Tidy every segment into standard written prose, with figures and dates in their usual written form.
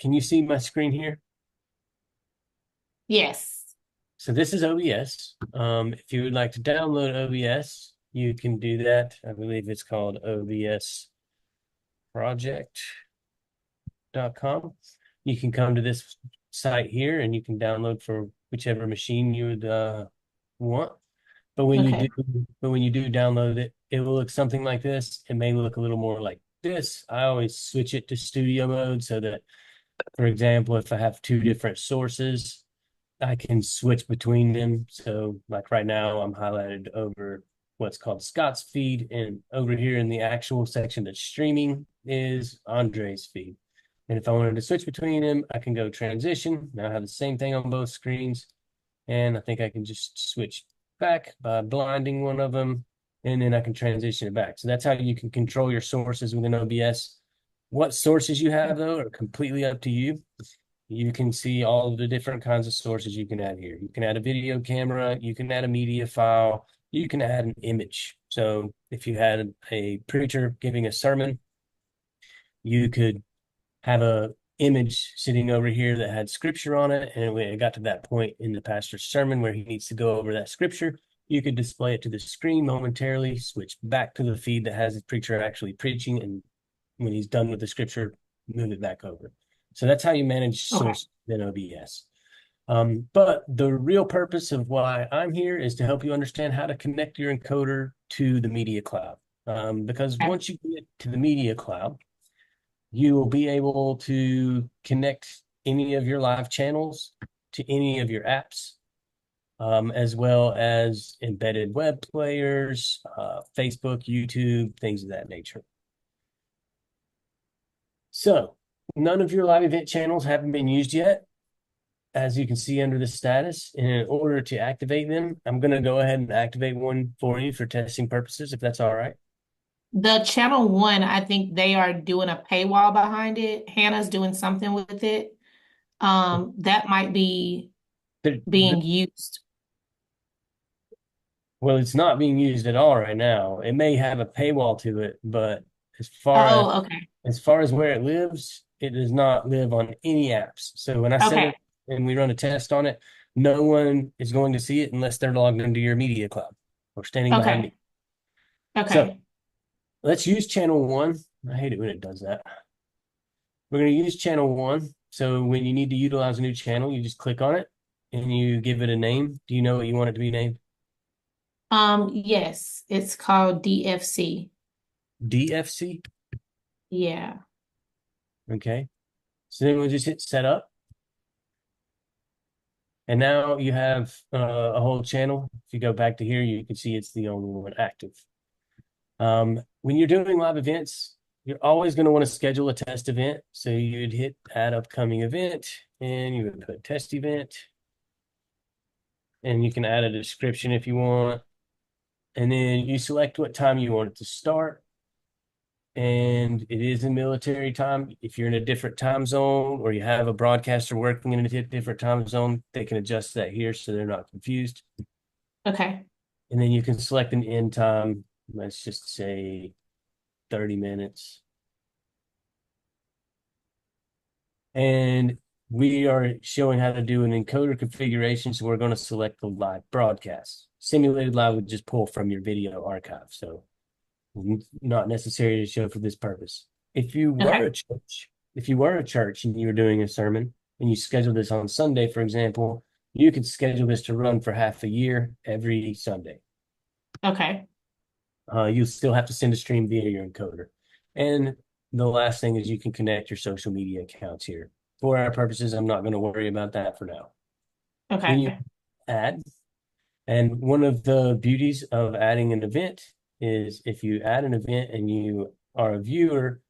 can you see my screen here? Yes. So this is OBS. If you would like to download OBS, you can do that. I believe it's called obsproject.com. You can come to this site here and you can download for whichever machine you would want. But when you do, Okay. but when you do download it, it will look something like this. It may look a little more like this. I always switch it to studio mode so that, for example, if I have two different sources, I can switch between them. So like right now, I'm highlighted over what's called Scott's feed, and over here in the actual section that's streaming is Andre's feed. And if I wanted to switch between them, I can go transition. Now I have the same thing on both screens. And I think I can just switch back by blinding one of them, and then I can transition it back. So that's how you can control your sources within OBS. What sources you have, though, are completely up to you. You can see all of the different kinds of sources you can add here. You can add a video camera, you can add a media file, you can add an image. So if you had a preacher giving a sermon, you could have a image sitting over here that had scripture on it, and when it got to that point in the pastor's sermon where he needs to go over that scripture, you could display it to the screen momentarily, switch back to the feed that has the preacher actually preaching, and when he's done with the scripture, move it back over. So that's how you manage Okay. source in OBS. But the real purpose of why I'm here is to help you understand how to connect your encoder to the media cloud. Because Okay. once you get to the media cloud, you will be able to connect any of your live channels to any of your apps, as well as embedded web players, Facebook, YouTube, things of that nature. So none of your live event channels haven't been used yet, as you can see under the status. And in order to activate them, I'm going to go ahead and activate one for you for testing purposes, if that's all right. The channel one, I think they are doing a paywall behind it. Hannah's doing something with it. That might be The, being used. well, it's not being used at all right now. It may have a paywall to it, but as far as Oh, okay. as far as where it lives, it does not live on any apps. So when I set Okay. it and we run a test on it, no one is going to see it unless they're logged into your media cloud or standing behind me. Okay. So Okay. let's use channel one. I hate it when it does that. We're going to use channel one. So when you need to utilize a new channel, you just click on it and you give it a name. Do you know what you want it to be named? Yes, it's called DFC. DFC. Yeah. Okay. So then we'll just hit set up. And now you have a whole channel. If you go back to here, you can see it's the only one active. When you're doing live events, you're always going to want to schedule a test event. So you'd hit add upcoming event and you would put test event, and you can add a description if you want. And then you select what time you want it to start. And it is in military time. If you're in a different time zone or you have a broadcaster working in a different time zone, they can adjust that here so they're not confused. Okay. And then you can select an end time. Let's just say 30 minutes. And we are showing how to do an encoder configuration. So we're going to select the live broadcast. Simulated live would just pull from your video archive. So not necessary to show for this purpose. If you were Okay. a church, if you were a church and you were doing a sermon and you scheduled this on Sunday, for example, you could schedule this to run for half a year every Sunday. Okay. You still have to send a stream via your encoder. And the last thing is you can connect your social media accounts here. For our purposes, I'm not going to worry about that for now. Then you Okay. add, and one of the beauties of adding an event is if you add an event and you are a viewer,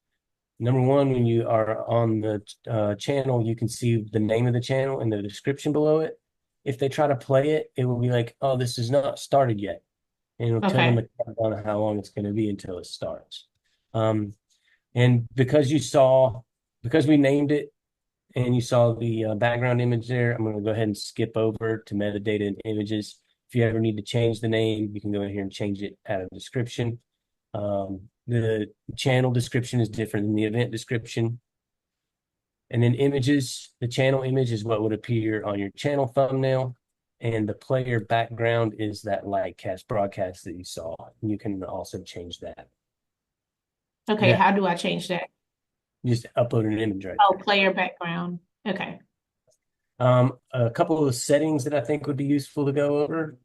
number one, when you are on the channel, you can see the name of the channel and the description below it. If they try to play it, it will be like, oh, this is not started yet. And it'll tell them Okay. a countdown of how long it's going to be until it starts. Um, and because we named it and you saw the background image there, I'm going to go ahead and skip over to metadata and images. If you ever need to change the name, you can go in here and change it, add a description. The channel description is different than the event description. And then images, the channel image is what would appear on your channel thumbnail. And the player background is that Lightcast broadcast that you saw. You can also change that. Okay, Yeah, how do I change that? you just upload an image right Oh, there. player background. Okay. A couple of settings that I think would be useful to go over.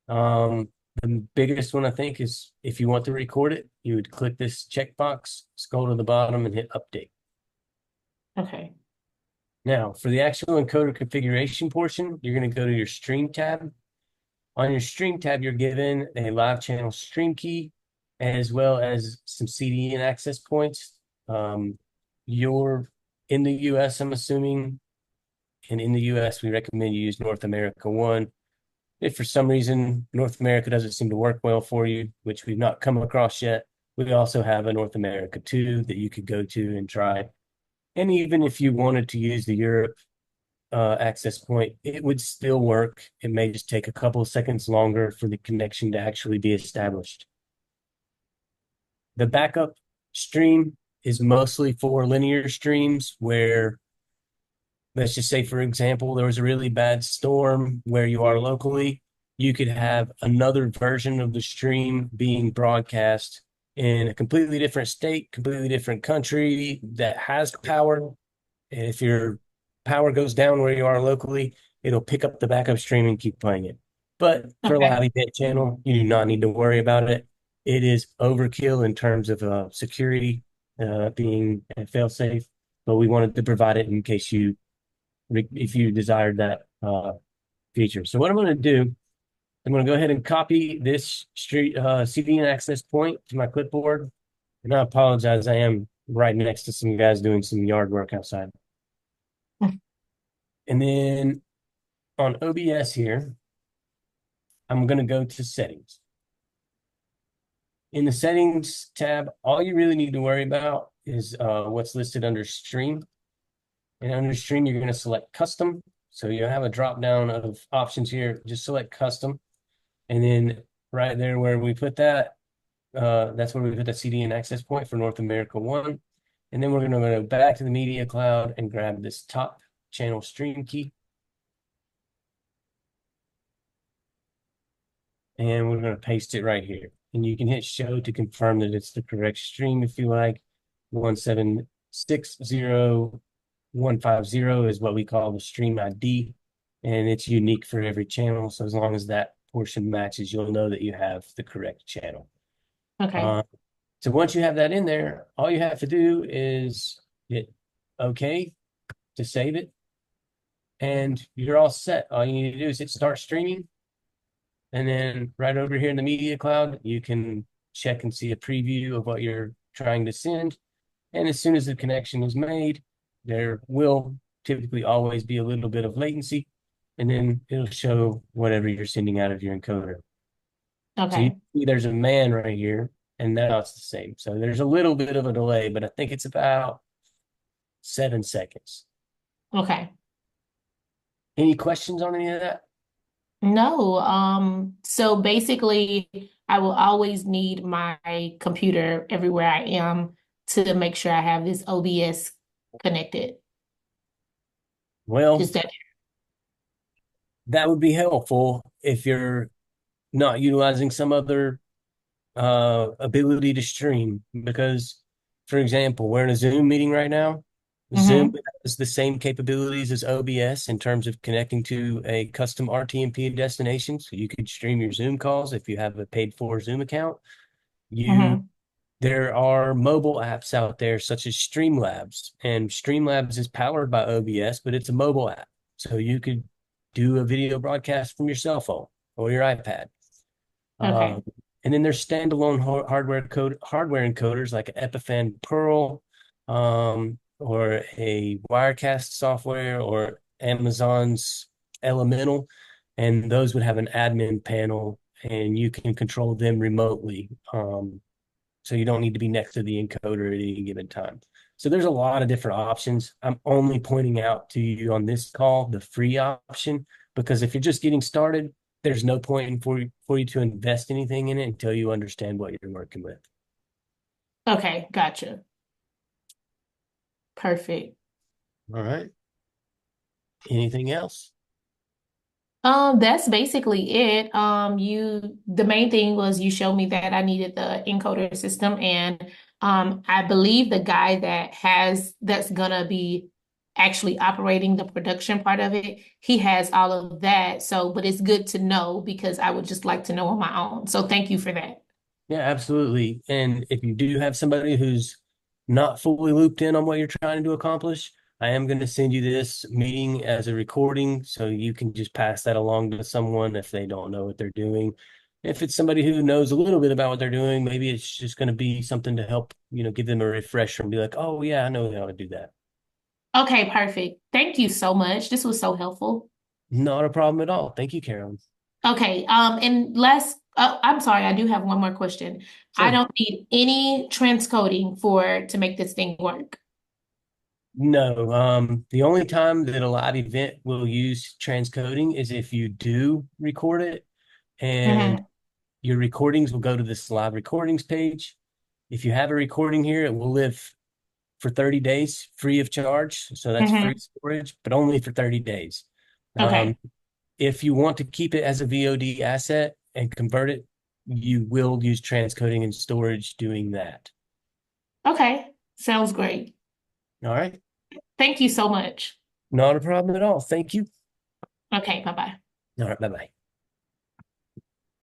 The biggest one I think is if you want to record it, you would click this checkbox, scroll to the bottom, and hit update. Okay. Now, for the actual encoder configuration portion, you're going to go to your stream tab. On your stream tab, you're given a live channel stream key as well as some CDN access points. You're in the US, I'm assuming, and in the US, we recommend you use North America 1. If for some reason North America doesn't seem to work well for you, which we've not come across yet, we also have a North America 2 that you could go to and try. And even if you wanted to use the Europe access point, it would still work. It may just take a couple of seconds longer for the connection to actually be established. The backup stream is mostly for linear streams where, let's just say, for example, there was a really bad storm where you are locally. You could have another version of the stream being broadcast in a completely different state, completely different country that has power. And if your power goes down where you are locally, it'll pick up the backup stream and keep playing it. But for a Okay. live event channel, you do not need to worry about it. It is overkill in terms of security being fail-safe, but we wanted to provide it in case if you desired that feature. So what I'm going to do, I'm going to go ahead and copy this CDN access point to my clipboard. And I apologize, I am right next to some guys doing some yard work outside. And then on OBS here, I'm going to go to settings. In the settings tab, all you really need to worry about is what's listed under stream. And under stream, you're going to select custom. So you have a drop down of options here. Just select custom. And then right there where we put that, that's where we put the CDN access point for North America 1. And then we're going to go back to the media cloud and grab this top channel stream key. And we're going to paste it right here. And you can hit show to confirm that it's the correct stream if you like. 1760150 is what we call the stream ID, and it's unique for every channel. So as long as that portion matches, you'll know that you have the correct channel. Okay. Uh, so once you have that in there, all you have to do is hit OK to save it, and you're all set. All you need to do is hit start streaming. And then right over here in the media cloud, you can check and see a preview of what you're trying to send. And as soon as the connection is made, there will typically always be a little bit of latency, and then it'll show whatever you're sending out of your encoder. So you Okay. see there's a man right here, and now it's the same. So there's a little bit of a delay, but I think it's about 7 seconds. Okay. Any questions on any of that? No, so basically I will always need my computer everywhere I am to make sure I have this OBS connected. Well, Is that that would be helpful if you're not utilizing some other ability to stream because, for example, we're in a Zoom meeting right now. Zoom mm-hmm. has the same capabilities as OBS in terms of connecting to a custom RTMP destination. So you could stream your Zoom calls if you have a paid for Zoom account. You Mm-hmm. There are mobile apps out there such as Streamlabs, and Streamlabs is powered by OBS, but it's a mobile app. So you could do a video broadcast from your cell phone or your iPad. Okay. And then there's standalone hardware encoders like Epiphan Pearl, or a Wirecast software or Amazon's Elemental, and those would have an admin panel, and you can control them remotely. So you don't need to be next to the encoder at any given time. So there's a lot of different options. I'm only pointing out to you on this call the free option because if you're just getting started, there's no point for you to invest anything in it until you understand what you're working with. Okay, gotcha. Perfect. All right. Anything else? That's basically it. The main thing was you showed me that I needed the encoder system, and I believe the guy that's gonna be actually operating the production part of it, he has all of that. So, but it's good to know because I would just like to know on my own. So, thank you for that. Yeah, absolutely. And if you do have somebody who's not fully looped in on what you're trying to accomplish, I am going to send you this meeting as a recording so you can just pass that along to someone if they don't know what they're doing. If it's somebody who knows a little bit about what they're doing, maybe it's just going to be something to help, give them a refresher and be like, oh, yeah, I know how to do that. Okay, perfect. Thank you so much. This was so helpful. Not a problem at all. Thank you, Carolyn. Okay, and I'm sorry, I do have one more question. I Sure. don't need any transcoding to make this thing work. No, the only time that a live event will use transcoding is if you do record it and Hmm. your recordings will go to this live recordings page. If you have a recording here, it will live for 30 days free of charge. So that's free Hmm. storage, but only for 30 days. Okay. Um, if you want to keep it as a VOD asset and convert it, you will use transcoding and storage doing that. Okay. Sounds great. All right. Thank you so much. Not a problem at all. Thank you. Okay, bye-bye. All right. Bye bye.